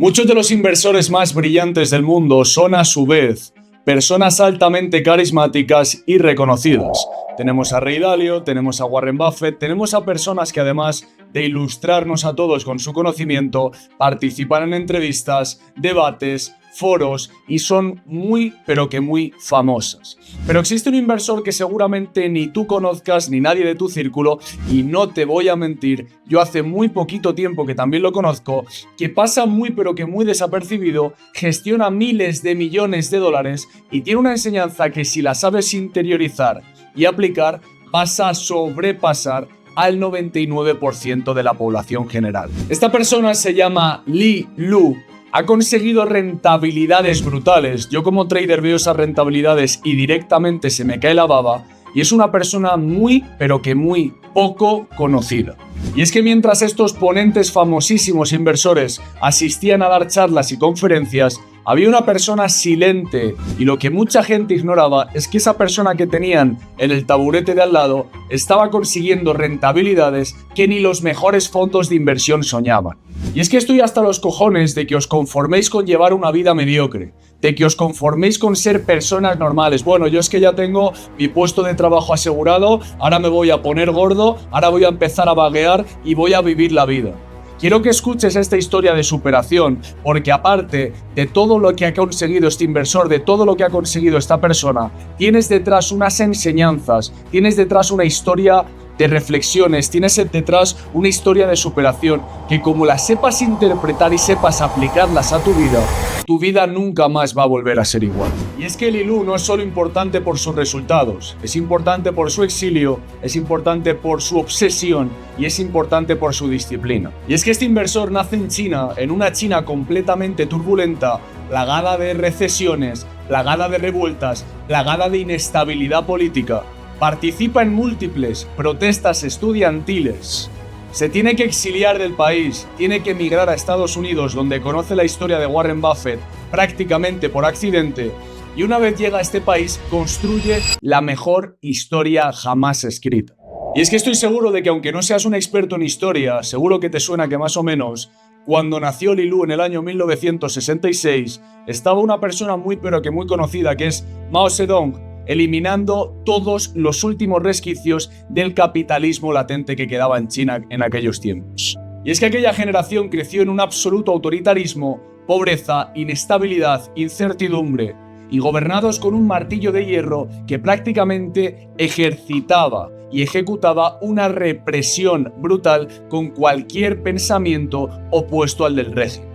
Muchos de los inversores más brillantes del mundo son a su vez personas altamente carismáticas y reconocidas. Tenemos a Ray Dalio, tenemos a Warren Buffett, tenemos a personas que además de ilustrarnos a todos con su conocimiento, participan en entrevistas, debates, foros y son muy, pero que muy famosas. Pero existe un inversor que seguramente ni tú conozcas ni nadie de tu círculo, y no te voy a mentir, yo hace muy poquito tiempo que también lo conozco, que pasa muy pero que muy desapercibido, gestiona miles de millones de dólares y tiene una enseñanza que si la sabes interiorizar y aplicar, vas a sobrepasar al 99% de la población general. Esta persona se llama Li Lu. Ha conseguido rentabilidades brutales. Yo como trader veo esas rentabilidades y directamente se me cae la baba. Y es una persona muy, pero que muy poco conocida. Y es que mientras estos ponentes famosísimos inversores asistían a dar charlas y conferencias, había una persona silente, y lo que mucha gente ignoraba es que esa persona que tenían en el taburete de al lado estaba consiguiendo rentabilidades que ni los mejores fondos de inversión soñaban. Y es que estoy hasta los cojones de que os conforméis con llevar una vida mediocre, de que os conforméis con ser personas normales. Bueno, yo es que ya tengo mi puesto de trabajo asegurado, ahora me voy a poner gordo, ahora voy a empezar a vaguear y voy a vivir la vida. Quiero que escuches esta historia de superación, porque aparte de todo lo que ha conseguido este inversor, de todo lo que ha conseguido esta persona, tienes detrás unas enseñanzas, tienes detrás una historia de reflexiones, tienes detrás una historia de superación que, como la sepas interpretar y sepas aplicarlas a tu vida nunca más va a volver a ser igual. Y es que Li Lu no es solo importante por sus resultados, es importante por su exilio, es importante por su obsesión y es importante por su disciplina. Y es que este inversor nace en China, en una China completamente turbulenta, plagada de recesiones, plagada de revueltas, plagada de inestabilidad política. Participa en múltiples protestas estudiantiles. Se tiene que exiliar del país, tiene que emigrar a Estados Unidos, donde conoce la historia de Warren Buffett prácticamente por accidente, y una vez llega a este país construye la mejor historia jamás escrita. Y es que estoy seguro de que, aunque no seas un experto en historia, seguro que te suena que más o menos cuando nació Li Lu en el año 1966, estaba una persona muy pero que muy conocida, que es Mao Zedong, eliminando todos los últimos resquicios del capitalismo latente que quedaba en China en aquellos tiempos. Y es que aquella generación creció en un absoluto autoritarismo, pobreza, inestabilidad, incertidumbre, y gobernados con un martillo de hierro que prácticamente ejercitaba y ejecutaba una represión brutal con cualquier pensamiento opuesto al del régimen.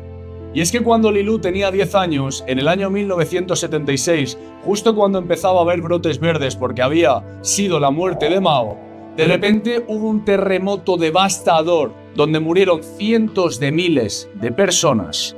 Y es que cuando Li Lu tenía 10 años, en el año 1976, justo cuando empezaba a haber brotes verdes porque había sido la muerte de Mao, de repente hubo un terremoto devastador donde murieron cientos de miles de personas.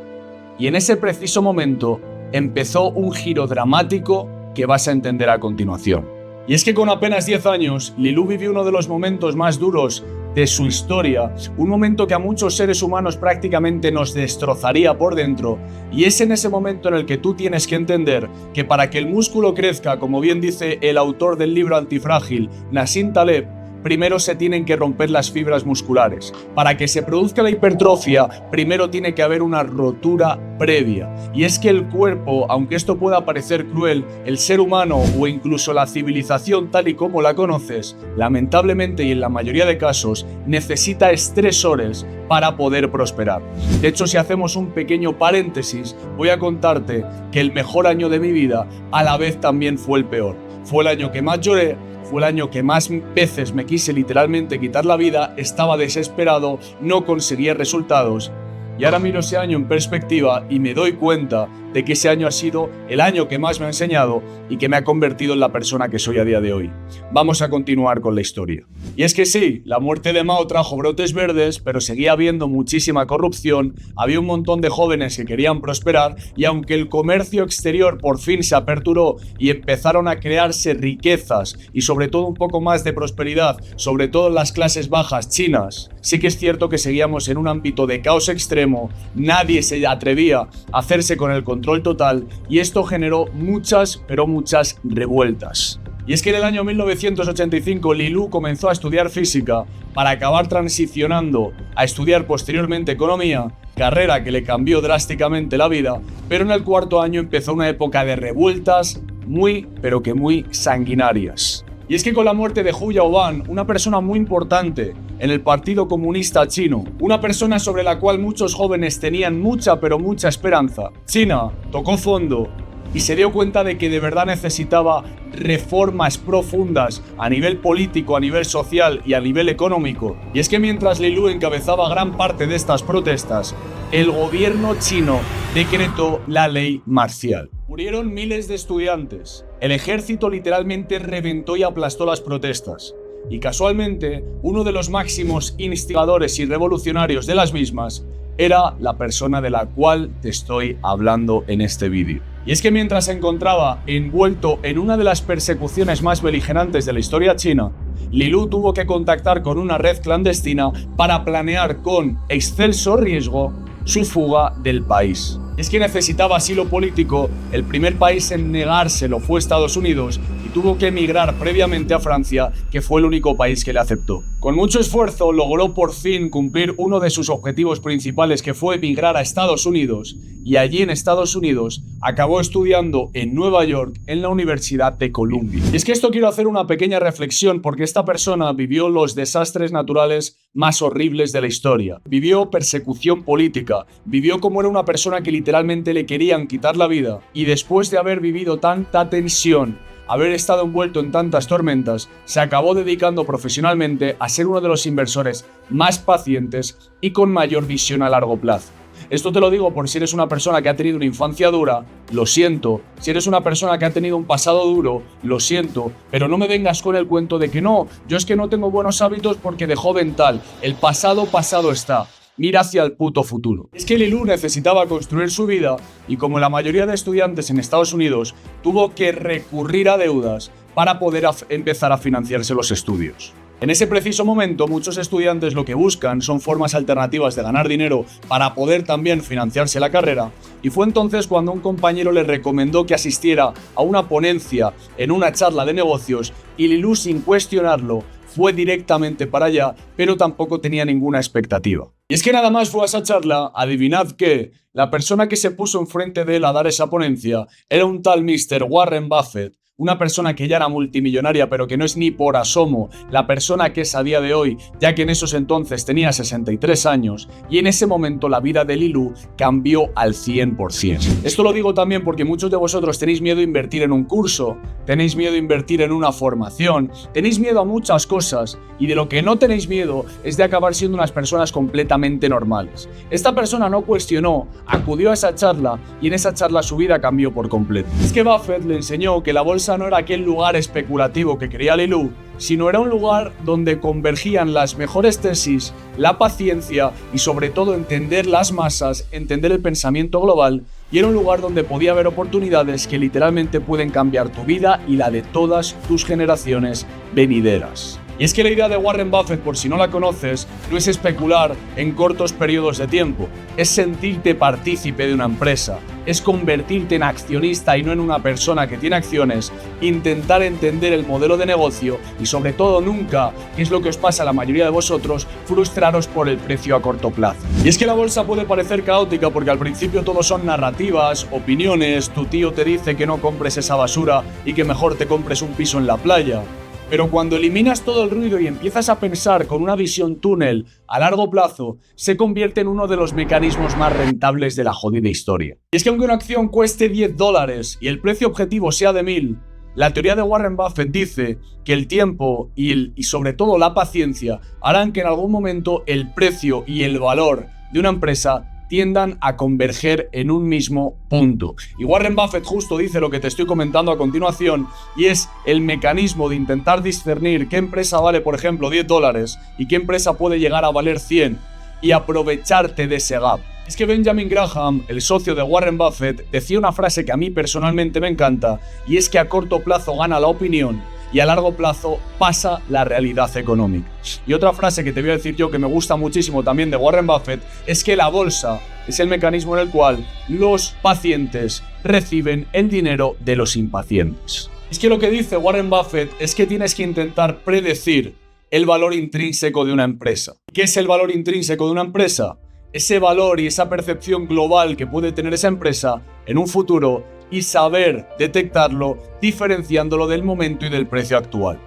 Y en ese preciso momento empezó un giro dramático que vas a entender a continuación. Y es que con apenas 10 años, Li Lu vivió uno de los momentos más duros de su historia, un momento que a muchos seres humanos prácticamente nos destrozaría por dentro, y es en ese momento en el que tú tienes que entender que para que el músculo crezca, como bien dice el autor del libro Antifrágil, Nassim Taleb, primero se tienen que romper las fibras musculares. Para que se produzca la hipertrofia, primero tiene que haber una rotura previa. Y es que el cuerpo, aunque esto pueda parecer cruel, el ser humano o incluso la civilización tal y como la conoces, lamentablemente y en la mayoría de casos, necesita estresores para poder prosperar. De hecho, si hacemos un pequeño paréntesis, voy a contarte que el mejor año de mi vida a la vez también fue el peor. Fue el año que más lloré, fue el año que más veces me quise literalmente quitar la vida, estaba desesperado, no conseguía resultados. Y ahora miro ese año en perspectiva y me doy cuenta de que ese año ha sido el año que más me ha enseñado y que me ha convertido en la persona que soy a día de hoy. Vamos a continuar con la historia. Y es que sí, la muerte de Mao trajo brotes verdes, pero seguía habiendo muchísima corrupción, había un montón de jóvenes que querían prosperar, y aunque el comercio exterior por fin se aperturó y empezaron a crearse riquezas y sobre todo un poco más de prosperidad, sobre todo en las clases bajas chinas, sí que es cierto que seguíamos en un ámbito de caos extremo, nadie se atrevía a hacerse con el control total, y esto generó muchas, pero muchas revueltas. Y es que en el año 1985 Li Lu comenzó a estudiar física para acabar transicionando a estudiar posteriormente economía, carrera que le cambió drásticamente la vida, pero en el cuarto año empezó una época de revueltas muy, pero que muy sanguinarias. Y es que con la muerte de Hu Yaoban, una persona muy importante en el Partido Comunista Chino, una persona sobre la cual muchos jóvenes tenían mucha, pero mucha esperanza, China tocó fondo y se dio cuenta de que de verdad necesitaba reformas profundas a nivel político, a nivel social y a nivel económico. Y es que mientras Li Lu encabezaba gran parte de estas protestas, el gobierno chino decretó la ley marcial. Murieron miles de estudiantes. El ejército literalmente reventó y aplastó las protestas. Y casualmente, uno de los máximos instigadores y revolucionarios de las mismas era la persona de la cual te estoy hablando en este vídeo. Y es que mientras se encontraba envuelto en una de las persecuciones más beligerantes de la historia china, Li Lu tuvo que contactar con una red clandestina para planear con excelso riesgo su fuga del país. Es que necesitaba asilo político, el primer país en negárselo fue Estados Unidos y tuvo que emigrar previamente a Francia, que fue el único país que le aceptó. Con mucho esfuerzo logró por fin cumplir uno de sus objetivos principales, que fue emigrar a Estados Unidos, y allí en Estados Unidos acabó estudiando en Nueva York en la Universidad de Columbia. Y es que esto quiero hacer una pequeña reflexión porque esta persona vivió los desastres naturales más horribles de la historia. Vivió persecución política, vivió como era una persona que literalmente le querían quitar la vida, y después de haber vivido tanta tensión, haber estado envuelto en tantas tormentas, se acabó dedicando profesionalmente a ser uno de los inversores más pacientes y con mayor visión a largo plazo. Esto te lo digo por si eres una persona que ha tenido una infancia dura, lo siento. Si eres una persona que ha tenido un pasado duro, lo siento. Pero no me vengas con el cuento de que no, yo es que no tengo buenos hábitos porque de joven tal. El pasado está. Mira hacia el puto futuro. Es que Li Lu necesitaba construir su vida y, como la mayoría de estudiantes en Estados Unidos, tuvo que recurrir a deudas para poder empezar a financiarse los estudios. En ese preciso momento, muchos estudiantes lo que buscan son formas alternativas de ganar dinero para poder también financiarse la carrera, y fue entonces cuando un compañero le recomendó que asistiera a una ponencia en una charla de negocios, y Li Lu, sin cuestionarlo, fue directamente para allá, pero tampoco tenía ninguna expectativa. Y es que nada más fue a esa charla, adivinad qué, la persona que se puso enfrente de él a dar esa ponencia era un tal Mr. Warren Buffett, una persona que ya era multimillonaria, pero que no es ni por asomo la persona que es a día de hoy, ya que en esos entonces tenía 63 años, y en ese momento la vida de Li Lu cambió al 100%. Esto lo digo también porque muchos de vosotros tenéis miedo a invertir en un curso, tenéis miedo a invertir en una formación, tenéis miedo a muchas cosas, y de lo que no tenéis miedo es de acabar siendo unas personas completamente normales. Esta persona no cuestionó, acudió a esa charla, y en esa charla su vida cambió por completo. Es que Buffett le enseñó que la bolsa no era aquel lugar especulativo que creía Li Lu, sino era un lugar donde convergían las mejores tesis, la paciencia y sobre todo entender las masas, entender el pensamiento global, y era un lugar donde podía haber oportunidades que literalmente pueden cambiar tu vida y la de todas tus generaciones venideras. Y es que la idea de Warren Buffett, por si no la conoces, no es especular en cortos periodos de tiempo, es sentirte partícipe de una empresa, es convertirte en accionista y no en una persona que tiene acciones, intentar entender el modelo de negocio y sobre todo nunca, que es lo que os pasa a la mayoría de vosotros, frustraros por el precio a corto plazo. Y es que la bolsa puede parecer caótica porque al principio todo son narrativas, opiniones, tu tío te dice que no compres esa basura y que mejor te compres un piso en la playa. Pero cuando eliminas todo el ruido y empiezas a pensar con una visión túnel a largo plazo, se convierte en uno de los mecanismos más rentables de la jodida historia. Y es que aunque una acción cueste $10 y el precio objetivo sea de 1000, la teoría de Warren Buffett dice que el tiempo y sobre todo la paciencia harán que en algún momento el precio y el valor de una empresa tiendan a converger en un mismo punto. Y Warren Buffett justo dice lo que te estoy comentando a continuación, y es el mecanismo de intentar discernir qué empresa vale, por ejemplo, $10 y qué empresa puede llegar a valer 100 y aprovecharte de ese gap. Es que Benjamin Graham, el socio de Warren Buffett, decía una frase que a mí personalmente me encanta, y es que a corto plazo gana la opinión y a largo plazo pasa la realidad económica. Y otra frase que te voy a decir yo que me gusta muchísimo también de Warren Buffett es que la bolsa es el mecanismo en el cual los pacientes reciben el dinero de los impacientes. Es que lo que dice Warren Buffett es que tienes que intentar predecir el valor intrínseco de una empresa. ¿Qué es el valor intrínseco de una empresa? ese valor y esa percepción global que puede tener esa empresa en un futuro y saber detectarlo diferenciándolo del momento y del precio actual.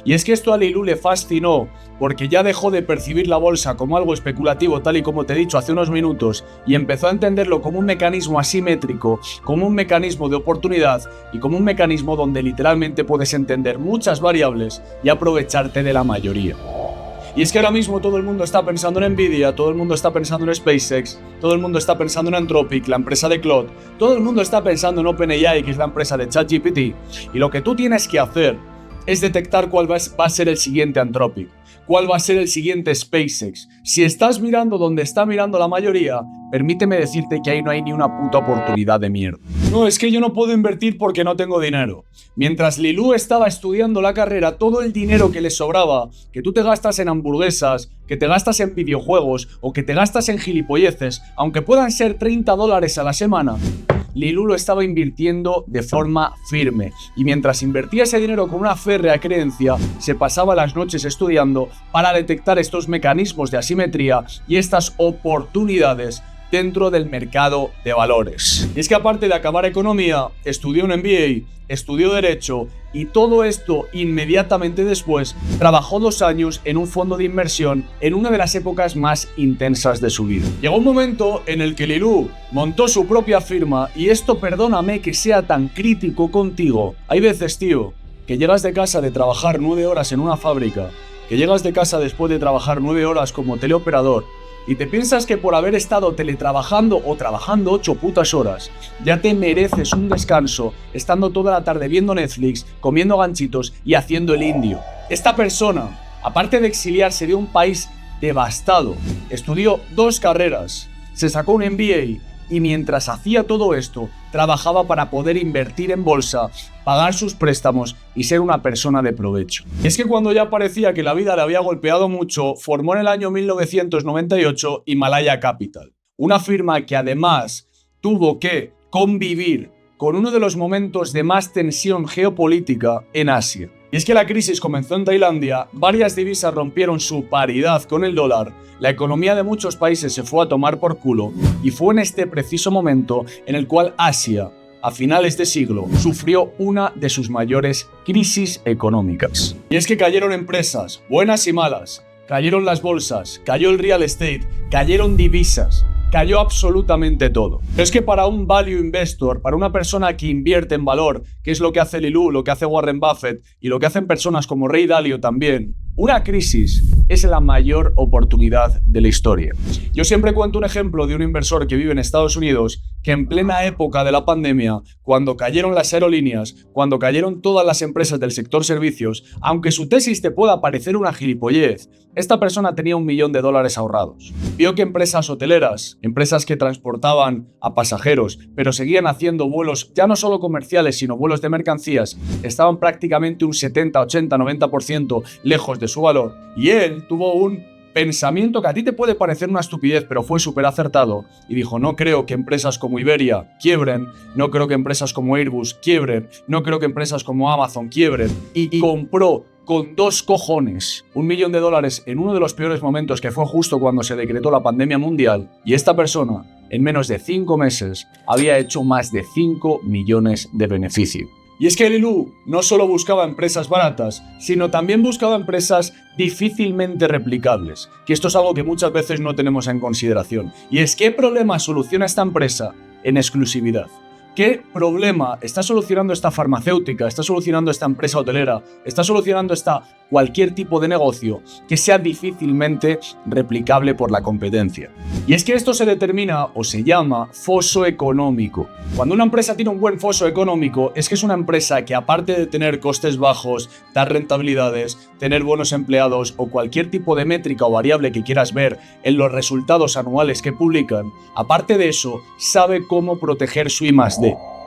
Y es que esto a Li Lu le fascinó porque ya dejó de percibir la bolsa como algo especulativo, tal y como te he dicho hace unos minutos, y empezó a entenderlo como un mecanismo asimétrico, como un mecanismo de oportunidad y como un mecanismo donde literalmente puedes entender muchas variables y aprovecharte de la mayoría. Y es que ahora mismo todo el mundo está pensando en Nvidia, todo el mundo está pensando en SpaceX, todo el mundo está pensando en Anthropic, la empresa de Claude, todo el mundo está pensando en OpenAI, que es la empresa de ChatGPT, y lo que tú tienes que hacer es detectar cuál va a ser el siguiente Anthropic, cuál va a ser el siguiente SpaceX. Si estás mirando donde está mirando la mayoría, permíteme decirte que ahí no hay ni una puta oportunidad de mierda. No, es que yo no puedo invertir porque no tengo dinero. Mientras Li Lu estaba estudiando la carrera, todo el dinero que le sobraba, que tú te gastas en hamburguesas, que te gastas en videojuegos o que te gastas en gilipolleces, aunque puedan ser $30 a la semana, Li Lu lo estaba invirtiendo de forma firme, y mientras invertía ese dinero con una férrea creencia, se pasaba las noches estudiando para detectar estos mecanismos de asimetría y estas oportunidades dentro del mercado de valores. Y es que aparte de acabar economía, estudió un MBA, estudió Derecho y todo esto inmediatamente después trabajó 2 años en un fondo de inversión en una de las épocas más intensas de su vida. Llegó un momento en el que Li Lu montó su propia firma y esto, perdóname que sea tan crítico contigo. Hay veces, tío, que llegas de casa de trabajar 9 horas en una fábrica, que llegas de casa después de trabajar 9 horas como teleoperador, y te piensas que por haber estado teletrabajando o trabajando 8 putas horas, ya te mereces un descanso, estando toda la tarde viendo Netflix, comiendo ganchitos y haciendo el indio. Esta persona, aparte de exiliarse de un país devastado, estudió 2 carreras, se sacó un MBA y mientras hacía todo esto, trabajaba para poder invertir en bolsa, pagar sus préstamos y ser una persona de provecho. Y es que cuando ya parecía que la vida le había golpeado mucho, formó en el año 1998 Himalaya Capital, una firma que además tuvo que convivir con uno de los momentos de más tensión geopolítica en Asia. Y es que la crisis comenzó en Tailandia, varias divisas rompieron su paridad con el dólar, la economía de muchos países se fue a tomar por culo y fue en este preciso momento en el cual Asia, a finales de siglo, sufrió una de sus mayores crisis económicas. Y es que cayeron empresas, buenas y malas, cayeron las bolsas, cayó el real estate, cayeron divisas, cayó absolutamente todo. Pero es que para un value investor, para una persona que invierte en valor, que es lo que hace Li Lu, lo que hace Warren Buffett y lo que hacen personas como Ray Dalio también, una crisis es la mayor oportunidad de la historia. Yo siempre cuento un ejemplo de un inversor que vive en Estados Unidos que en plena época de la pandemia, cuando cayeron las aerolíneas, cuando cayeron todas las empresas del sector servicios, aunque su tesis te pueda parecer una gilipollez, esta persona tenía $1 millón ahorrados. Vio que empresas hoteleras, empresas que transportaban a pasajeros, pero seguían haciendo vuelos ya no solo comerciales, sino vuelos de mercancías, estaban prácticamente un 70, 80, 90% lejos de su valor. Y él tuvo un pensamiento que a ti te puede parecer una estupidez, pero fue súper acertado, y dijo: no creo que empresas como Iberia quiebren, no creo que empresas como Airbus quiebren, no creo que empresas como Amazon quiebren, y compró con 2 cojones $1 millón en uno de los peores momentos, que fue justo cuando se decretó la pandemia mundial, y esta persona en menos de 5 meses había hecho más de 5 millones de beneficio. Y es que Li Lu no solo buscaba empresas baratas, sino también buscaba empresas difícilmente replicables, que esto es algo que muchas veces no tenemos en consideración. Y es: ¿qué problema soluciona esta empresa en exclusividad? ¿Qué problema está solucionando esta farmacéutica, está solucionando esta empresa hotelera, está solucionando cualquier tipo de negocio que sea difícilmente replicable por la competencia? Y es que esto se determina o se llama foso económico. Cuando una empresa tiene un buen foso económico, es que es una empresa que, aparte de tener costes bajos, dar rentabilidades, tener buenos empleados o cualquier tipo de métrica o variable que quieras ver en los resultados anuales que publican, aparte de eso, sabe cómo proteger su I+D.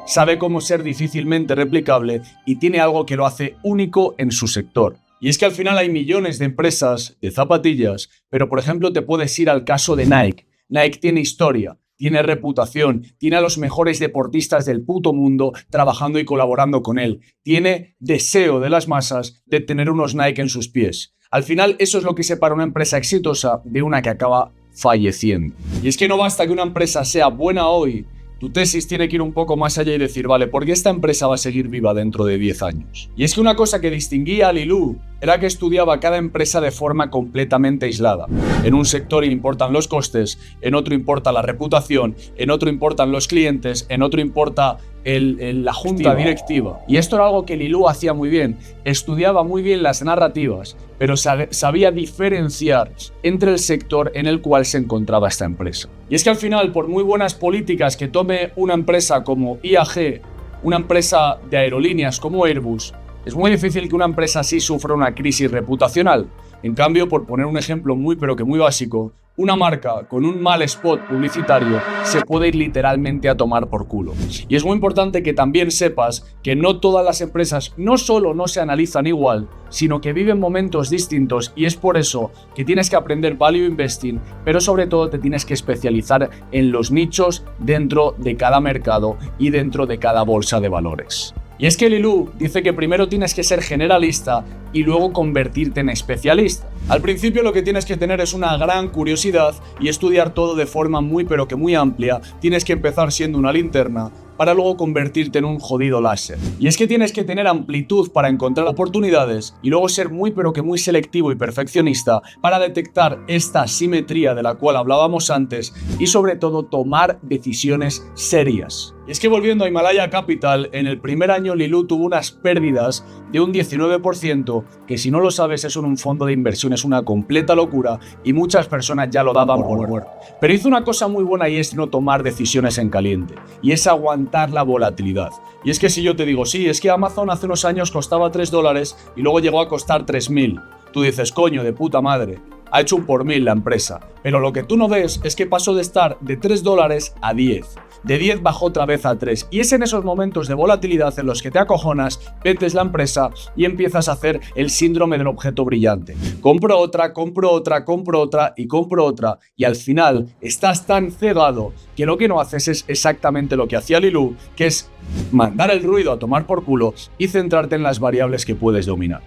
Sabe cómo ser difícilmente replicable y tiene algo que lo hace único en su sector. Y es que al final hay millones de empresas de zapatillas, pero por ejemplo te puedes ir al caso de Nike. Nike tiene historia, tiene reputación, tiene a los mejores deportistas del puto mundo trabajando y colaborando con él. Tiene deseo de las masas de tener unos Nike en sus pies. Al final eso es lo que separa una empresa exitosa de una que acaba falleciendo. Y es que no basta que una empresa sea buena hoy, tu tesis tiene que ir un poco más allá y decir, vale, ¿por qué esta empresa va a seguir viva dentro de 10 años? Y es que una cosa que distinguía a Li Lu era que estudiaba cada empresa de forma completamente aislada. En un sector importan los costes, en otro importa la reputación, en otro importan los clientes, en otro importa la junta directiva. Y esto era algo que Li Lu hacía muy bien. Estudiaba muy bien las narrativas, pero sabía diferenciar entre el sector en el cual se encontraba esta empresa. Y es que al final, por muy buenas políticas que tome una empresa como IAG, una empresa de aerolíneas como Airbus, es muy difícil que una empresa así sufra una crisis reputacional. En cambio, por poner un ejemplo muy básico, una marca con un mal spot publicitario se puede ir literalmente a tomar por culo. Y es muy importante que también sepas que no todas las empresas no solo no se analizan igual, sino que viven momentos distintos, y es por eso que tienes que aprender value investing, pero sobre todo te tienes que especializar en los nichos dentro de cada mercado y dentro de cada bolsa de valores. Y es que Li Lu dice que primero tienes que ser generalista y luego convertirte en especialista. Al principio lo que tienes que tener es una gran curiosidad y estudiar todo de forma muy amplia. Tienes que empezar siendo una linterna para luego convertirte en un jodido láser. Y es que tienes que tener amplitud para encontrar oportunidades y luego ser muy selectivo y perfeccionista para detectar esta asimetría de la cual hablábamos antes y sobre todo tomar decisiones serias. Y es que volviendo a Himalaya Capital, en el primer año Li Lu tuvo unas pérdidas de un 19%, que si no lo sabes eso en un fondo de inversión es una completa locura y muchas personas ya lo daban por muerto. Pero hizo una cosa muy buena y es no tomar decisiones en caliente, y es aguantar la volatilidad. Y es que si yo te digo, sí, es que Amazon hace unos años costaba $3 y luego llegó a costar 3.000, tú dices, coño, de puta madre, ha hecho un por mil la empresa. Pero lo que tú no ves es que pasó de estar de $3 a 10. De 10 bajó otra vez a 3. Y es en esos momentos de volatilidad en los que te acojonas, vendes la empresa y empiezas a hacer el síndrome del objeto brillante. Compro otra, compro otra, compro otra y compro otra. Y al final estás tan cegado que lo que no haces es exactamente lo que hacía Li Lu, que es mandar el ruido a tomar por culo y centrarte en las variables que puedes dominar.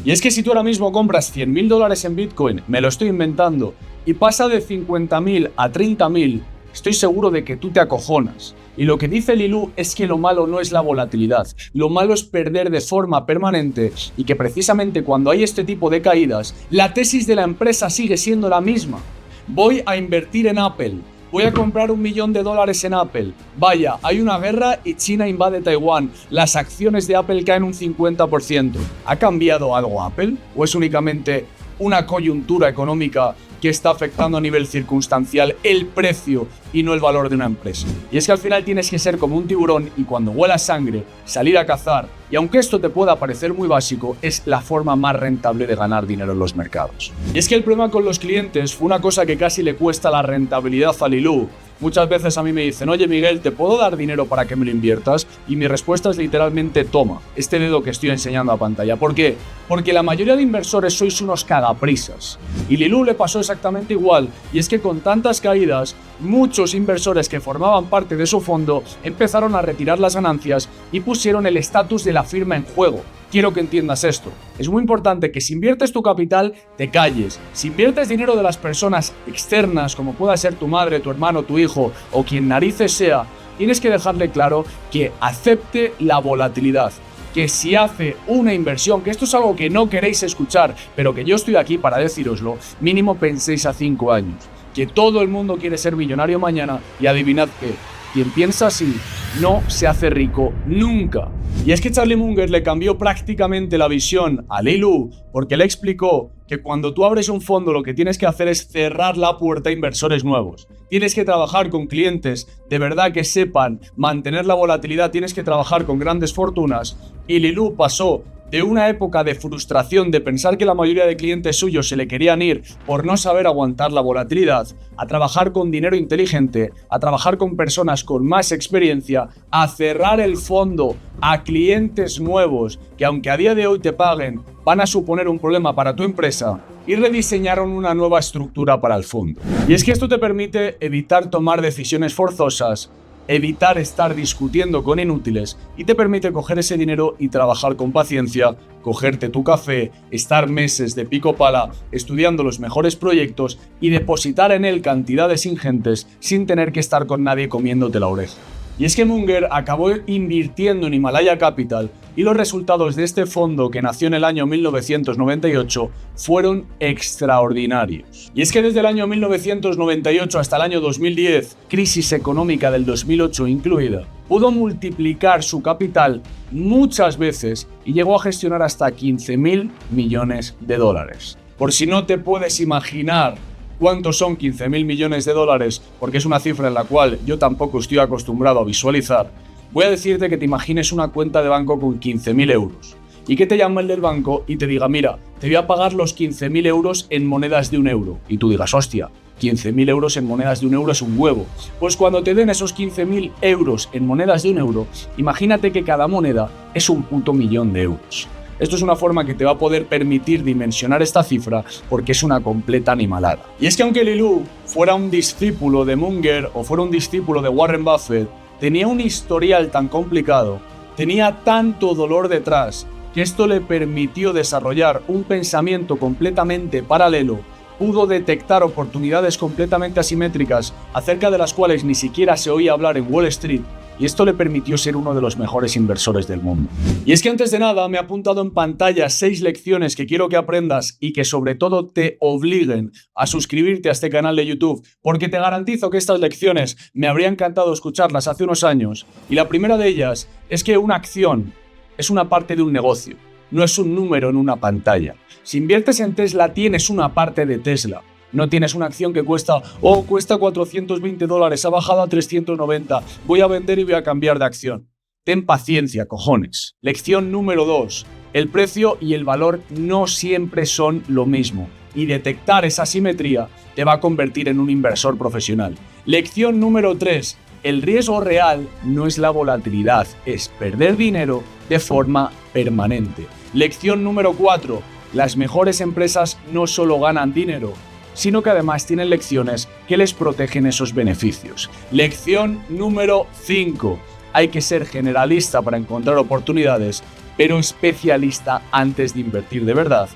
Y es que si tú ahora mismo compras $100.000 en Bitcoin, me lo estoy inventando, y pasa de 50.000 a 30.000, estoy seguro de que tú te acojonas. Y lo que dice Li Lu es que lo malo no es la volatilidad, lo malo es perder de forma permanente, y que precisamente cuando hay este tipo de caídas, la tesis de la empresa sigue siendo la misma. Voy a invertir en Apple. Voy a comprar $1 millón en Apple. Vaya, hay una guerra y China invade Taiwán. Las acciones de Apple caen un 50%. ¿Ha cambiado algo Apple? ¿O es únicamente una coyuntura económica que está afectando a nivel circunstancial el precio y no el valor de una empresa? Y es que al final tienes que ser como un tiburón y cuando huelas sangre, salir a cazar. Y aunque esto te pueda parecer muy básico, es la forma más rentable de ganar dinero en los mercados. Y es que el problema con los clientes fue una cosa que casi le cuesta la rentabilidad a Li Lu. Muchas veces a mí me dicen, oye Miguel, ¿te puedo dar dinero para que me lo inviertas? Y mi respuesta es literalmente, toma, este dedo que estoy enseñando a pantalla. ¿Por qué? Porque la mayoría de inversores sois unos cagaprisas. Y Li Lu le pasó exactamente igual, y es que con tantas caídas, muchos inversores que formaban parte de su fondo empezaron a retirar las ganancias y pusieron el estatus de la firma en juego. Quiero que entiendas esto. Es muy importante que si inviertes tu capital, te calles. Si inviertes dinero de las personas externas, como pueda ser tu madre, tu hermano, tu hijo o quien narices sea, tienes que dejarle claro que acepte la volatilidad. Que si hace una inversión, que esto es algo que no queréis escuchar, pero que yo estoy aquí para decíroslo, mínimo penséis a 5 años. Que todo el mundo quiere ser millonario mañana y adivinad qué. Quien piensa así no se hace rico nunca. Y es que Charlie Munger le cambió prácticamente la visión a Li Lu porque le explicó que cuando tú abres un fondo lo que tienes que hacer es cerrar la puerta a inversores nuevos. Tienes que trabajar con clientes de verdad que sepan mantener la volatilidad, tienes que trabajar con grandes fortunas. Y Li Lu pasó de una época de frustración, de pensar que la mayoría de clientes suyos se le querían ir por no saber aguantar la volatilidad, a trabajar con dinero inteligente, a trabajar con personas con más experiencia, a cerrar el fondo a clientes nuevos que aunque a día de hoy te paguen, van a suponer un problema para tu empresa, y rediseñaron una nueva estructura para el fondo. Y es que esto te permite evitar tomar decisiones forzosas, evitar estar discutiendo con inútiles y te permite coger ese dinero y trabajar con paciencia, cogerte tu café, estar meses de pico pala estudiando los mejores proyectos y depositar en él cantidades ingentes sin tener que estar con nadie comiéndote la oreja. Y es que Munger acabó invirtiendo en Himalaya Capital y los resultados de este fondo, que nació en el año 1998, fueron extraordinarios. Y es que desde el año 1998 hasta el año 2010, crisis económica del 2008 incluida, pudo multiplicar su capital muchas veces y llegó a gestionar hasta 15.000 millones de dólares. Por si no te puedes imaginar ¿cuántos son 15.000 millones de dólares? Porque es una cifra en la cual yo tampoco estoy acostumbrado a visualizar. Voy a decirte que te imagines una cuenta de banco con 15.000 euros y que te llame el del banco y te diga, mira, te voy a pagar los 15.000 euros en monedas de 1 euro. Y tú digas, hostia, 15.000 euros en monedas de 1 euro es un huevo. Pues cuando te den esos 15.000 euros en monedas de 1 euro, imagínate que cada moneda es un puto millón de euros. Esto es una forma que te va a poder permitir dimensionar esta cifra porque es una completa animalada. Y es que aunque Li-Lu fuera un discípulo de Munger o fuera un discípulo de Warren Buffett, tenía un historial tan complicado, tenía tanto dolor detrás, que esto le permitió desarrollar un pensamiento completamente paralelo, pudo detectar oportunidades completamente asimétricas acerca de las cuales ni siquiera se oía hablar en Wall Street, y esto le permitió ser uno de los mejores inversores del mundo. Y es que antes de nada me he apuntado en pantalla 6 lecciones que quiero que aprendas y que sobre todo te obliguen a suscribirte a este canal de YouTube, porque te garantizo que estas lecciones me habría encantado escucharlas hace unos años. Y la primera de ellas es que una acción es una parte de un negocio, no es un número en una pantalla. Si inviertes en Tesla, tienes una parte de Tesla. No tienes una acción que cuesta 420 dólares, ha bajado a 390, voy a vender y voy a cambiar de acción. Ten paciencia, cojones. Lección número 2. El precio y el valor no siempre son lo mismo. Y detectar esa asimetría te va a convertir en un inversor profesional. Lección número 3. El riesgo real no es la volatilidad, es perder dinero de forma permanente. Lección número 4. Las mejores empresas no solo ganan dinero, sino que además tienen lecciones que les protegen esos beneficios. Lección número 5. Hay que ser generalista para encontrar oportunidades, pero especialista antes de invertir de verdad.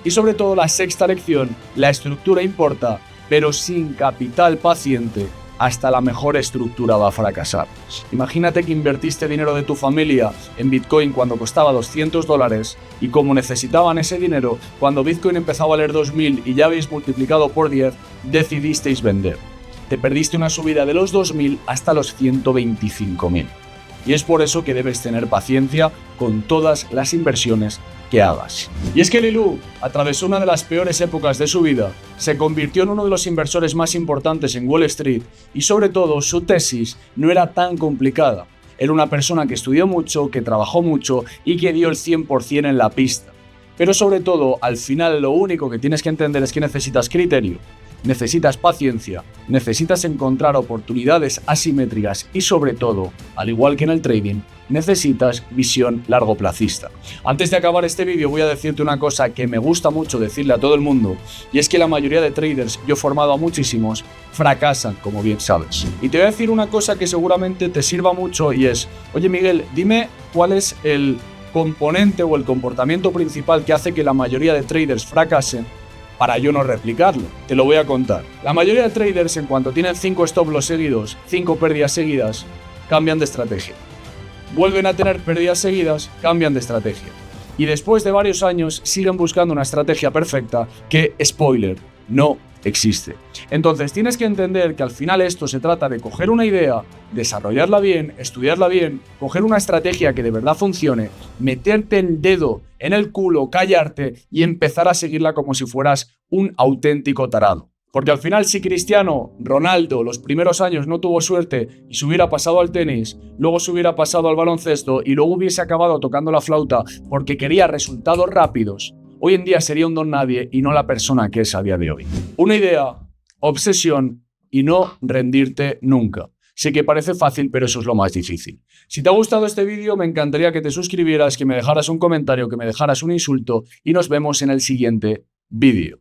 Y sobre todo la sexta lección, la estructura importa, pero sin capital paciente, hasta la mejor estructura va a fracasar. Imagínate que invertiste dinero de tu familia en Bitcoin cuando costaba 200 dólares y como necesitaban ese dinero, cuando Bitcoin empezó a valer 2.000 y ya habéis multiplicado por 10, decidisteis vender. Te perdiste una subida de los 2.000 hasta los 125.000. Y es por eso que debes tener paciencia con todas las inversiones que hagas. Y es que Li-Lu atravesó una de las peores épocas de su vida, se convirtió en uno de los inversores más importantes en Wall Street y sobre todo su tesis no era tan complicada. Era una persona que estudió mucho, que trabajó mucho y que dio el 100% en la pista. Pero sobre todo, al final lo único que tienes que entender es que necesitas criterio, necesitas paciencia, necesitas encontrar oportunidades asimétricas y sobre todo, al igual que en el trading, necesitas visión largoplacista. Antes de acabar este vídeo voy a decirte una cosa que me gusta mucho decirle a todo el mundo, y es que la mayoría de traders, yo he formado a muchísimos, fracasan, como bien sabes. Y te voy a decir una cosa que seguramente te sirva mucho y es, oye Miguel, dime cuál es el componente o el comportamiento principal que hace que la mayoría de traders fracasen para yo no replicarlo. Te lo voy a contar. La mayoría de traders, en cuanto tienen 5 stop loss seguidos, 5 pérdidas seguidas, cambian de estrategia. Vuelven a tener pérdidas seguidas, cambian de estrategia. Y después de varios años siguen buscando una estrategia perfecta que, spoiler, no existe. Entonces tienes que entender que al final esto se trata de coger una idea, desarrollarla bien, estudiarla bien, coger una estrategia que de verdad funcione, meterte el dedo en el culo, callarte y empezar a seguirla como si fueras un auténtico tarado. Porque al final si Cristiano Ronaldo los primeros años no tuvo suerte y se hubiera pasado al tenis, luego se hubiera pasado al baloncesto y luego hubiese acabado tocando la flauta porque quería resultados rápidos, hoy en día sería un don nadie y no la persona que es a día de hoy. Una idea, obsesión y no rendirte nunca. Sé que parece fácil, pero eso es lo más difícil. Si te ha gustado este vídeo, me encantaría que te suscribieras, que me dejaras un comentario, que me dejaras un insulto y nos vemos en el siguiente vídeo.